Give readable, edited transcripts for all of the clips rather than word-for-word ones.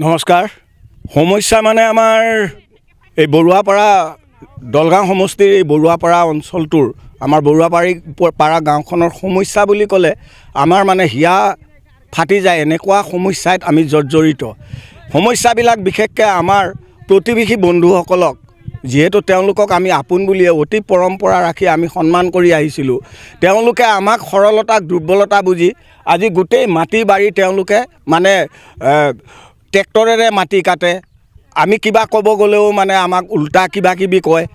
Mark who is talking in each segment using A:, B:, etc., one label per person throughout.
A: নমস্কাৰ। সমস্যা মানে আমাৰ এই বৰুৱাপাৰা দলগাঁও সমষ্টিৰ এই বৰুৱাপাৰা অঞ্চলটোৰ আমাৰ বৰুৱাপাৰা গাঁওখনৰ সমস্যা বুলি ক'লে আমাৰ মানে হিয়া ফাটি যায়, এনেকুৱা সমস্যাত আমি জৰ্জৰিত। সমস্যাবিলাক বিশেষকৈ আমাৰ প্ৰতিবেশী বন্ধুসকলক, যিহেতু তেওঁলোকক আমি আপোন বুলিয়ে অতি পৰম্পৰা ৰাখি আমি সন্মান কৰি আহিছিলোঁ, তেওঁলোকে আমাক সৰলতাক দুৰ্বলতা বুজি আজি গোটেই মাটি বাৰী তেওঁলোকে মানে ট্ৰেক্টৰেৰে মাটি কাটে। আমি কিবা ক'ব গ'লেও মানে আমাক উল্টা কিবা কিবি কয়।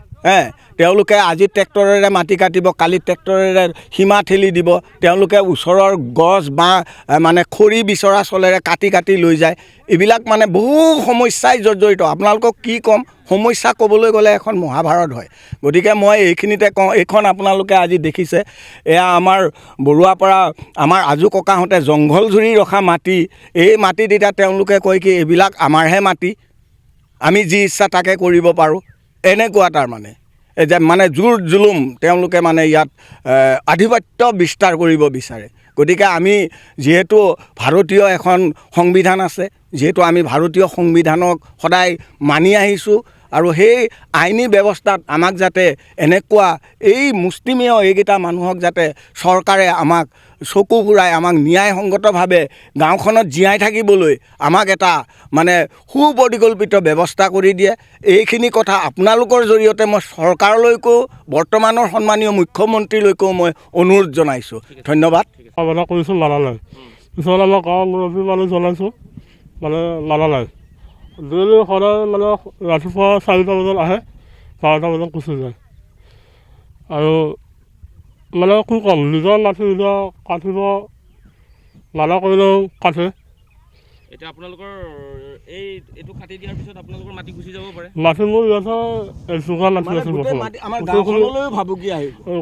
A: তেওঁলোকে আজি ট্ৰেক্টৰেৰে মাটি কাটিব, কালি ট্ৰেক্টৰেৰে সীমা ঠেলি দিব। তেওঁলোকে ওচৰৰ গছ বাঁহ মানে খৰি বিচৰা চলেৰে কাটি কাটি লৈ যায়। এইবিলাক মানে বহু সমস্যাই জৰ্জৰিত। আপোনালোকক কি ক'ম, সমস্যা ক'বলৈ গ'লে এখন মহাভাৰত হয়। গতিকে মই এইখিনিতে কওঁ, এইখন আপোনালোকে আজি দেখিছে, এয়া আমাৰ বৰুৱাপাৰা আমাৰ আজু ককাহঁতে জংঘল জুৰি ৰখা মাটি। এই মাটিত এতিয়া তেওঁলোকে কয় কি এইবিলাক আমাৰহে মাটি, আমি যি ইচ্ছা তাকে কৰিব পাৰোঁ, এনেকুৱা তাৰমানে এই যে মানে জোৰ জুলুম তেওঁলোকে মানে ইয়াত আধিপত্য বিস্তাৰ কৰিব বিচাৰে। গতিকে আমি যিহেতু ভাৰতীয় এখন সংবিধান আছে, যিহেতু আমি ভাৰতীয় সংবিধানক সদায় মানি আহিছোঁ, আৰু সেই আইনী ব্যৱস্থাত আমাক যাতে এনেকুৱা এই মুষ্টিমেয় এইকেইটা মানুহক যাতে চৰকাৰে আমাক চকু ফুৰাই আমাক ন্যায়সংগতভাৱে গাঁওখনত জীয়াই থাকিবলৈ আমাক এটা মানে সুপৰিকল্পিত ব্যৱস্থা কৰি দিয়ে। এইখিনি কথা আপোনালোকৰ জৰিয়তে মই চৰকাৰলৈকেও বৰ্তমানৰ সন্মানীয় মুখ্যমন্ত্ৰীলৈকেও মই অনুৰোধ জনাইছোঁ। ধন্যবাদ।
B: কৰিছোঁ লালালাই পিছত আমাৰ গাঁৱৰ মুৰব্বী মানুহ জনাইছোঁ মানে লালালাই ডেইলি সদায় মানে ৰাতিপুৱা 4টা বজাত আহে, 12টা বজাত গুচি যায়। আৰু মানে কি ক'ম, নিজৰ লাঠি নিজৰ কাটিব মানা কৰিলেও কাটে।
C: এতিয়া আপোনালোকৰ এইটো কাটি দিয়াৰ পিছত আপোনালোকৰ মাটি গুচি যাব পাৰে।
B: মাটি মোৰ ইয়াতে এজোগা লাঠি আছিল বৰ্তমান,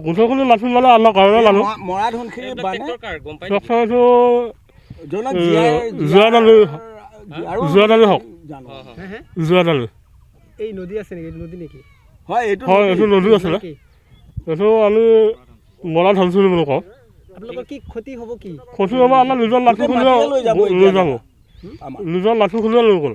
B: গোটেইখিনি লাঠি মানে আমাৰ গাঁৱৰে মানুহ। যোৱাদালি হওক, যোৱাদালি
D: এই নদী আছে নেকি? নদী নেকি?
B: হয়, এইটো নদী আছিলে। এইটো আমি মৰা ধৰিছিলোঁ বুলি কওঁ।
D: আপোনালোকৰ কি ক্ষতি হ'ব? কি
B: ক্ষতি হ'ব? আমাৰ নিজৰ লাঠি খুলিয়ে লৈ যাব, নিজৰ লাঠি খুলিয়ে লৈ গ'ল।